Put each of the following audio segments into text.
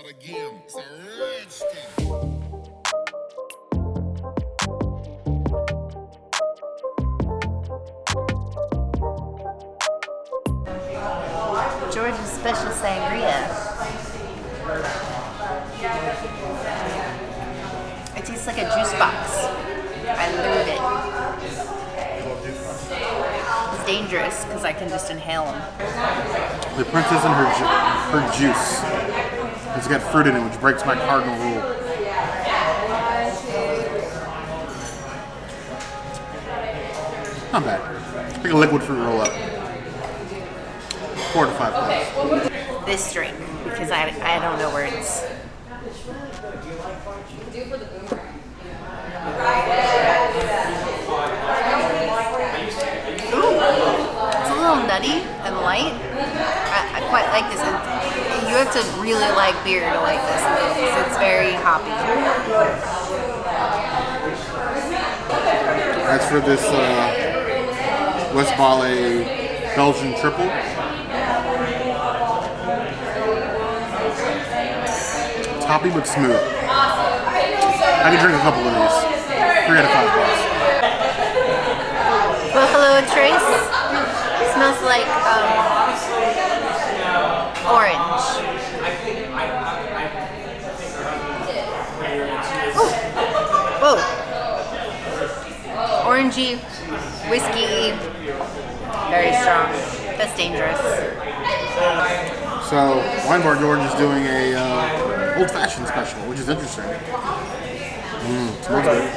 start again. It's a rich thing. George's special sangria. It tastes like a juice box. I love it. It's dangerous because I can just inhale them. The princess and her juice. It's got fruit in it, which breaks my cardinal rule. Not bad. Like a liquid fruit roll up. 4 to 5 points. This drink, because I don't know words. Ooh, it's a little nutty and light. I quite like this. You have to really like beer to like this, because it's very hoppy. As for this Westmalle Belgian Tripel, toppy but smooth. I can drink a couple of these. 3 out of 5 points. Buffalo Trace smells like orange. Ooh. Whoa. Orangey, whiskey, very strong. That's dangerous. So, Wine Bar George is doing a old-fashioned special, which is interesting. Smells good.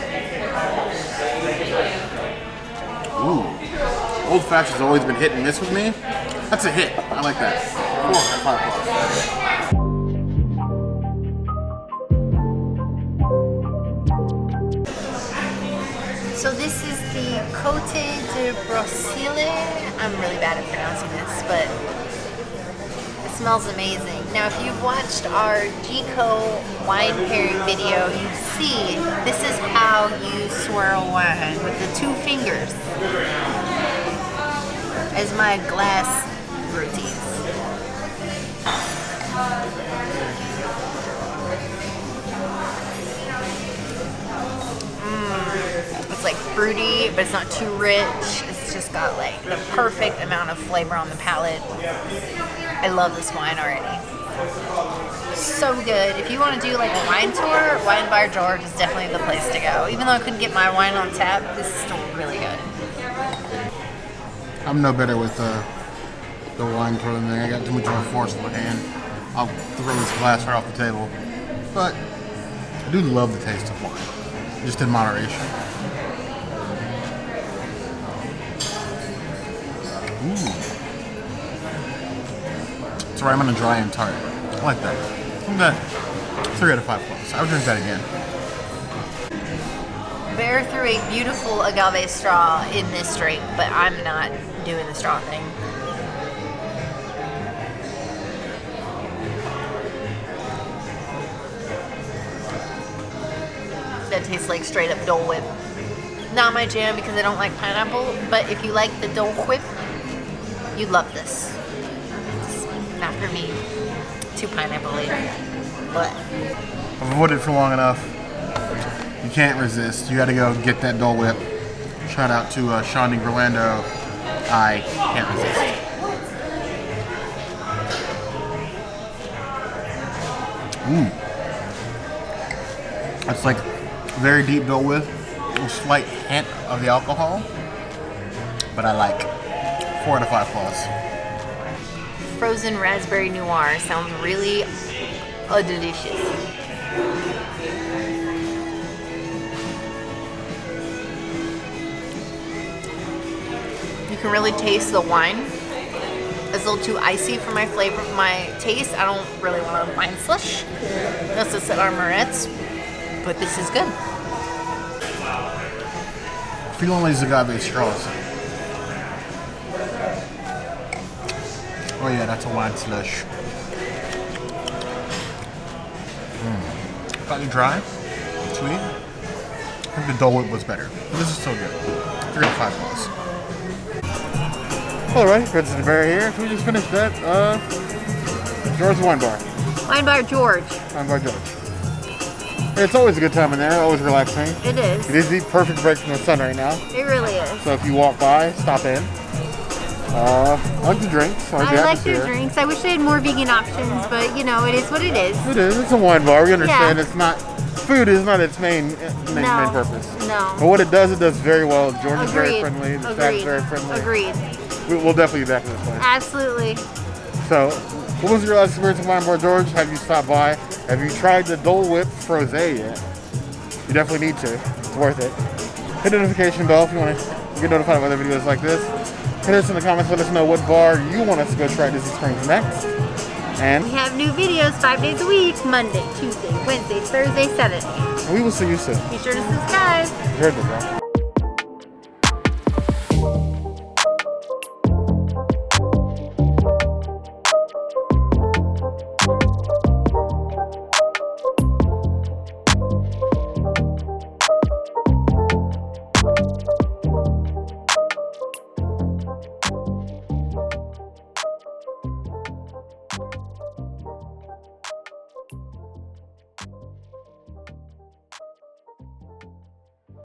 Ooh. Old-fashioned's always been hit and miss with me. That's a hit. I like that. 4 out of 5 plus. So this is the Côte de Brouilly. I'm really bad at pronouncing this, but it smells amazing. Now, if you've watched our Gico wine pairing video, you see this is how you swirl wine with the 2 fingers as my glass routines. It's like fruity, but it's not too rich. It's just got like the perfect amount of flavor on the palate. I love this wine already. So good. If you want to do like a wine tour, Wine Bar George is definitely the place to go. Even though I couldn't get my wine on tap, this is still really good. I'm no better with the wine tour than I got too much of a force in my hand. I'll throw this glass right off the table. But I do love the taste of wine, just in moderation. Ooh. It's right, I'm gonna dry and tart. I like that. Okay. 3 out of 5 plus. I would drink that again. Bear threw a beautiful agave straw in this drink, but I'm not doing the straw thing. That tastes like straight up Dole Whip. Not my jam because I don't like pineapple, but if you like the Dole Whip, you'd love this. It's not for me. Too pineapple-y. But I've avoided it for long enough. You can't resist. You gotta go get that Dole Whip. Shout out to Shawny Orlando. I can't resist. Ooh. It's like very deep Dole Whip. A slight hint of the alcohol. But I like 4 out of 5 plus. frozen raspberry noir sounds really delicious. You can really taste the wine. It's a little too icy for my flavor, for my taste. I don't really want a wine slush. That's just at our Moretz, but this is good. Feeling like agave straws. Oh yeah, that's a wine slush. Slightly dry, sweet. I think the Dole Whip was better. But this is still good. 3 to 5 plus. Alright, Prince and Barry here. We just finished that George's Wine Bar. Wine Bar George. Wine Bar George. It's always a good time in there, always relaxing. It is. It is the perfect break from the sun right now. It really is. So if you walk by, stop in. I like the drinks. I like the drinks. I wish they had more vegan options, but you know, it is what it is. It is. It's a wine bar. We understand it's not, food is not its main purpose. No. But what it does very well. George is very Agreed. friendly. The staff is very friendly. Agreed. We'll definitely be back to this place. Absolutely. So, what was your last experience at Wine Bar George? Have you stopped by? Have you tried the Dole Whip Frosé yet? You definitely need to. It's worth it. Hit the notification bell if you want to get notified of other videos like this. Hit us in the comments. Let us know what bar you want us to go try at Disney Springs next. And we have new videos 5 days a week: Monday, Tuesday, Wednesday, Thursday, Saturday. we will see you soon. Be sure to subscribe. You heard this, right?